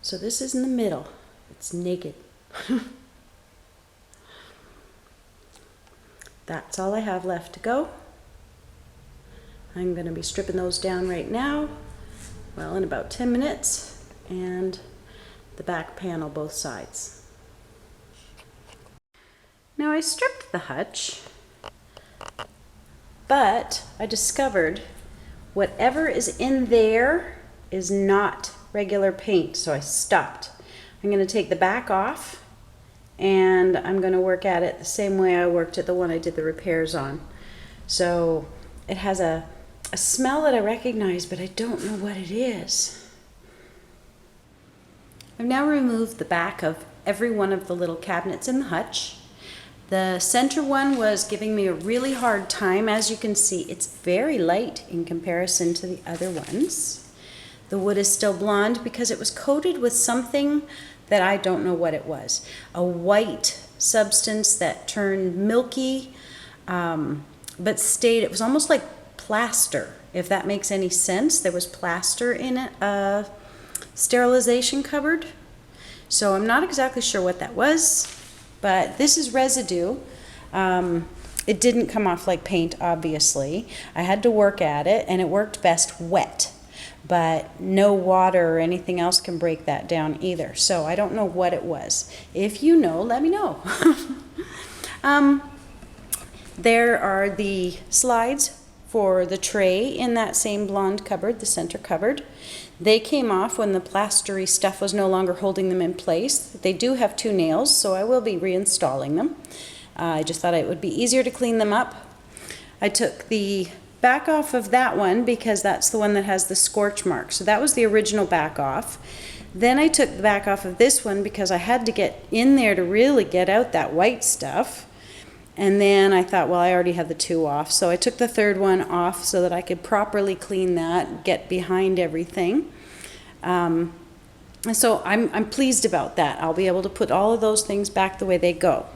So this is in the middle. It's naked. That's all I have left to go. I'm going to be stripping those down right now, well, in about 10 minutes, and the back panel both sides. Now I stripped the hutch, but I discovered whatever is in there is not regular paint, so I stopped. I'm going to take the back off, and I'm going to work at it the same way I worked at the one I did the repairs on. So it has a smell that I recognize, but I don't know what it is. I've now removed the back of every one of the little cabinets in the hutch. The center one was giving me a really hard time. As you can see, it's very light in comparison to the other ones. The wood is still blonde because it was coated with something that I don't know what it was. A white substance that turned milky, but stayed, it was almost like plaster, if that makes any sense. There was plaster in it, a sterilization cupboard. So I'm not exactly sure what that was, but this is residue. It didn't come off like paint, obviously. I had to work at it, and it worked best wet. But no water or anything else can break that down either. So I don't know what it was. If you know, let me know. There are the slides for the tray in that same blonde cupboard, the center cupboard. They came off when the plastery stuff was no longer holding them in place. They do have 2 nails, so I will be reinstalling them. I just thought it would be easier to clean them up. I took the back off of that one because that's the one that has the scorch mark. So that was the original back off. Then I took the back off of this one because I had to get in there to really get out that white stuff. And then I thought, well, I already have the 2 off. So I took the third one off so that I could properly clean that, get behind everything. And so I'm pleased about that. I'll be able to put all of those things back the way they go.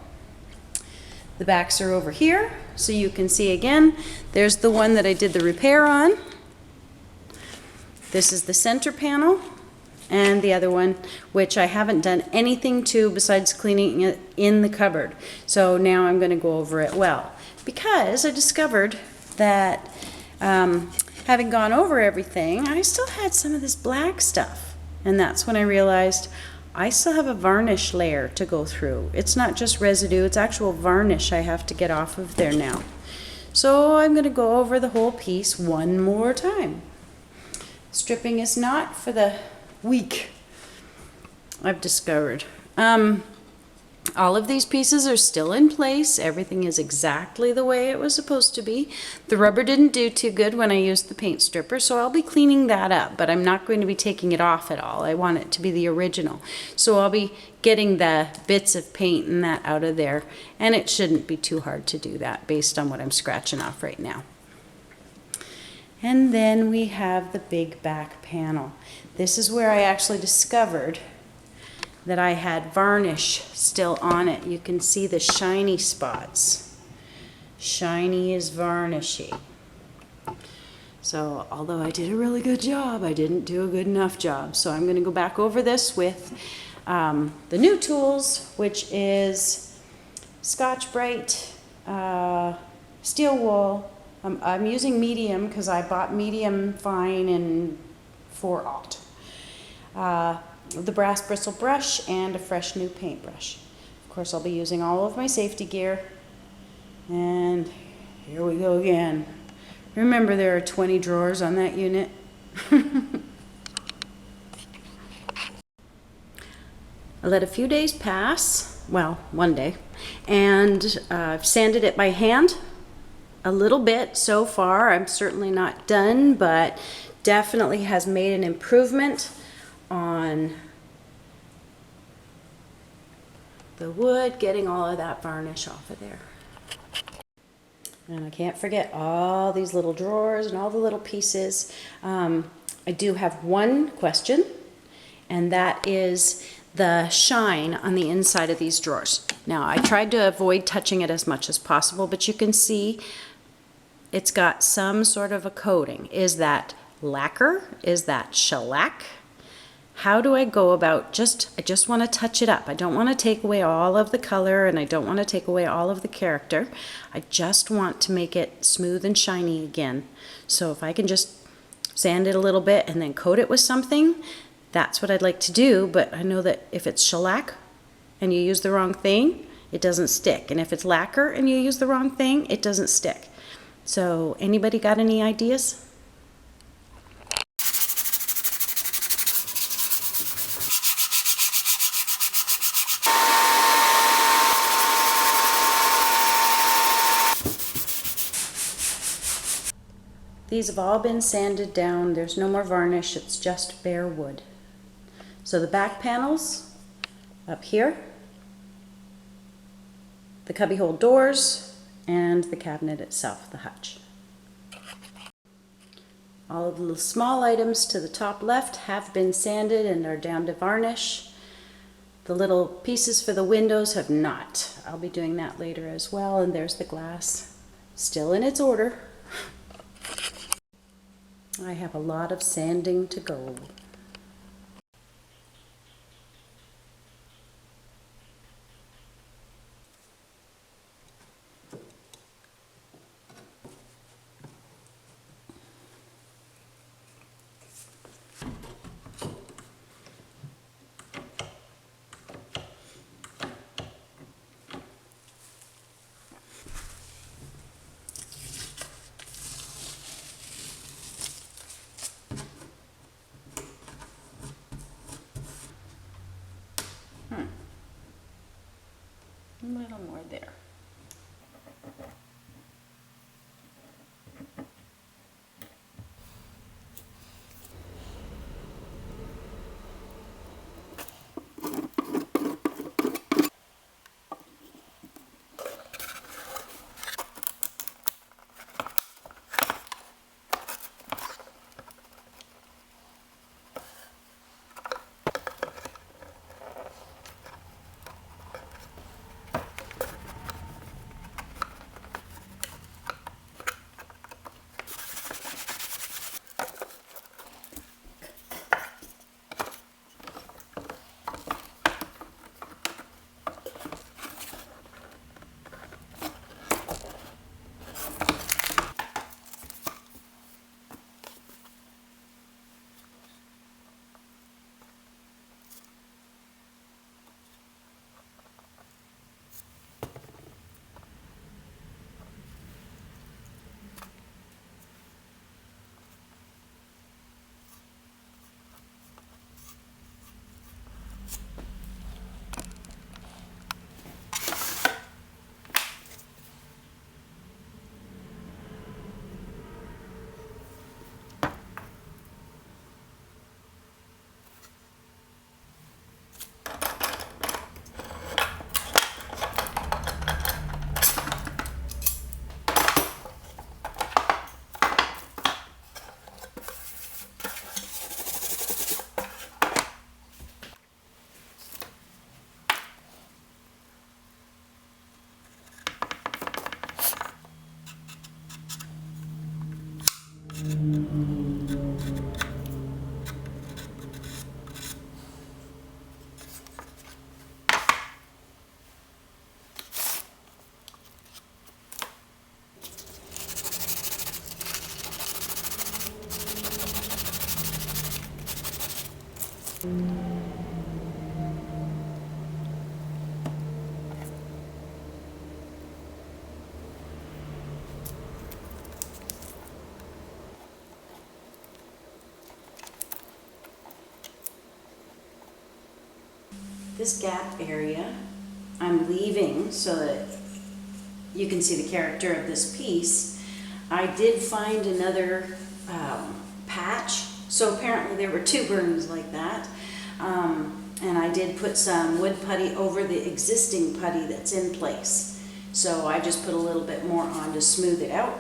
The backs are over here, so you can see again, there's the one that I did the repair on. This is the center panel, and the other one, which I haven't done anything to besides cleaning it in the cupboard. So now I'm going to go over it well, because I discovered that having gone over everything, I still had some of this black stuff. And that's when I realized I still have a varnish layer to go through. It's not just residue, it's actual varnish I have to get off of there now. So I'm going to go over the whole piece one more time. Stripping is not for the weak, I've discovered. All of these pieces are still in place. Everything is exactly the way it was supposed to be. The rubber didn't do too good when I used the paint stripper, so I'll be cleaning that up, but I'm not going to be taking it off at all. I want it to be the original. So I'll be getting the bits of paint and that out of there, and it shouldn't be too hard to do that based on what I'm scratching off right now. And then we have the big back panel. This is where I actually discovered that I had varnish still on it. You can see the shiny spots. Shiny is varnishy. So although I did a really good job, I didn't do a good enough job. So I'm going to go back over this with the new tools, which is Scotch-Brite, steel wool. I'm using medium because I bought medium fine in 4/0. The brass bristle brush and a fresh new paintbrush. Of course, I'll be using all of my safety gear. And here we go again. Remember, there are 20 drawers on that unit. I let a few days pass, well, one day, and I've sanded it by hand a little bit so far. I'm certainly not done, but definitely has made an improvement on the wood, getting all of that varnish off of there. And I can't forget all these little drawers and all the little pieces. I do have one question, and that is the shine on the inside of these drawers. Now, I tried to avoid touching it as much as possible, but you can see it's got some sort of a coating. Is that lacquer? Is that shellac? how do I go about I just want to touch it up. I don't want to take away all of the color, and I don't want to take away all of the character. I just want to make it smooth and shiny again. So if I can just sand it a little bit and then coat it with something, that's what I'd like to do. But I know that if it's shellac and you use the wrong thing, it doesn't stick. And if it's lacquer and you use the wrong thing, it doesn't stick. So anybody got any ideas? These have all been sanded down. There's no more varnish. It's just bare wood. So the back panels up here, the cubbyhole doors, and the cabinet itself, the hutch. All of the small items to the top left have been sanded and are down to varnish. The little pieces for the windows have not. I'll be doing that later as well. And there's the glass, still in its order. I have a lot of sanding to go. A little more there. This gap area I'm leaving so that you can see the character of this piece. I did find another patch, so apparently there were two burns like that. And I did put some wood putty over the existing putty that's in place. So I just put a little bit more on to smooth it out.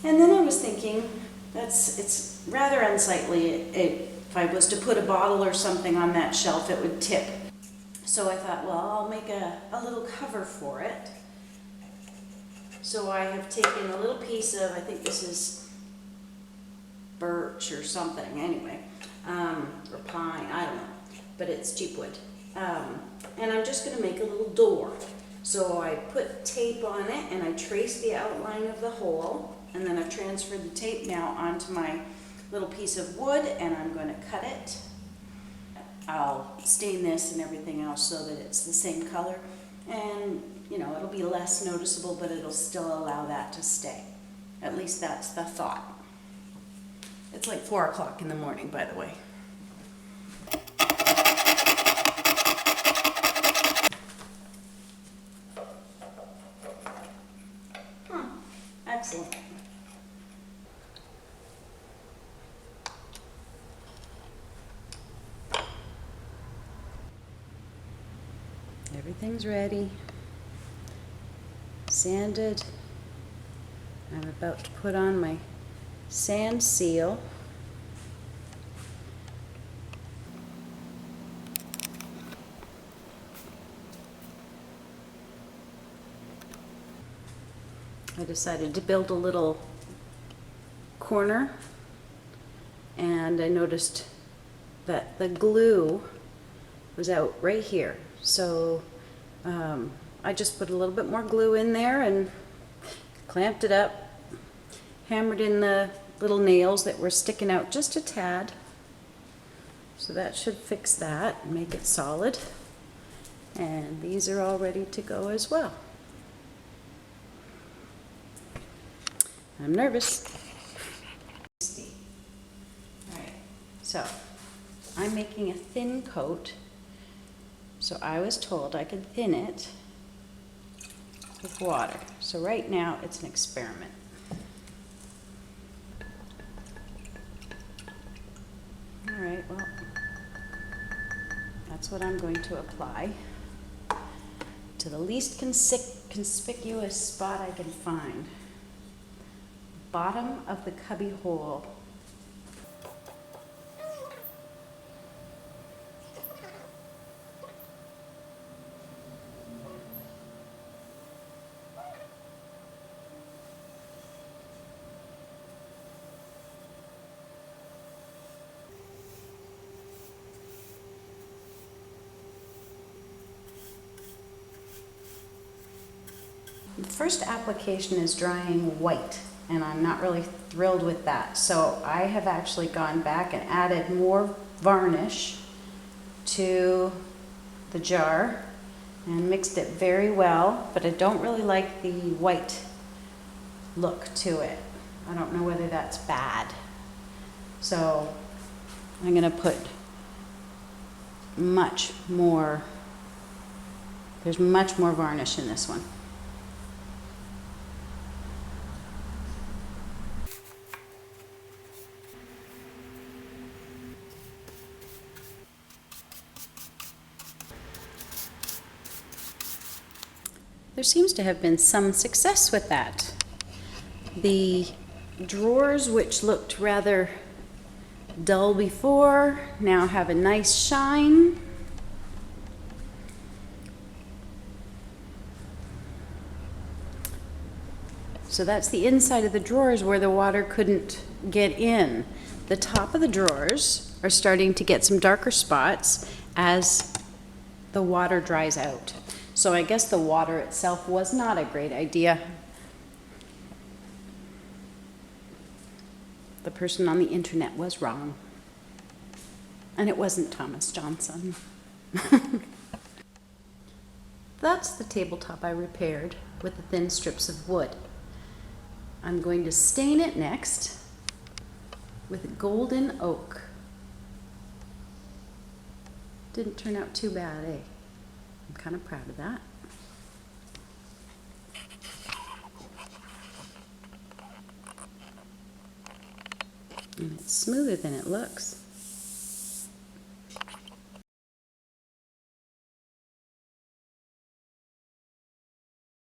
And then I was thinking, it's rather unsightly. If I was to put a bottle or something on that shelf, it would tip. So I thought, well, I'll make a little cover for it. So I have taken a little piece of, I think this is birch or something, anyway. or pine, I don't know, but it's cheap wood. And I'm just gonna make a little door. So I put tape on it and I trace the outline of the hole, and then I've transferred the tape now onto my little piece of wood, and I'm going to cut it. I'll stain this and everything else so that it's the same color, and you know, it'll be less noticeable, but it'll still allow that to stay. At least that's the thought. It's like 4 o'clock in the morning, by the way. Excellent. Everything's ready. Sanded. I'm about to put on my sand seal. I decided to build a little corner, and I noticed that the glue was out right here. So I just put a little bit more glue in there and clamped it up, hammered in the little nails that were sticking out just a tad. So that should fix that and make it solid. And these are all ready to go as well. I'm nervous. Alright, so I'm making a thin coat. So I was told I could thin it with water. So right now it's an experiment. Alright, well, that's what I'm going to apply to the least conspicuous spot I can find. Bottom of the cubby hole. The first application is drying white, and I'm not really thrilled with that. So I have actually gone back and added more varnish to the jar and mixed it very well, but I don't really like the white look to it. I don't know whether that's bad. So I'm gonna put much more, there's much more varnish in this one. There seems to have been some success with that. The drawers, which looked rather dull before, now have a nice shine. So that's the inside of the drawers where the water couldn't get in. The top of the drawers are starting to get some darker spots as the water dries out. So I guess the water itself was not a great idea. The person on the internet was wrong. And it wasn't Thomas Johnson. That's the tabletop I repaired with the thin strips of wood. I'm going to stain it next with golden oak. Didn't turn out too bad, eh? I'm kind of proud of that. And it's smoother than it looks.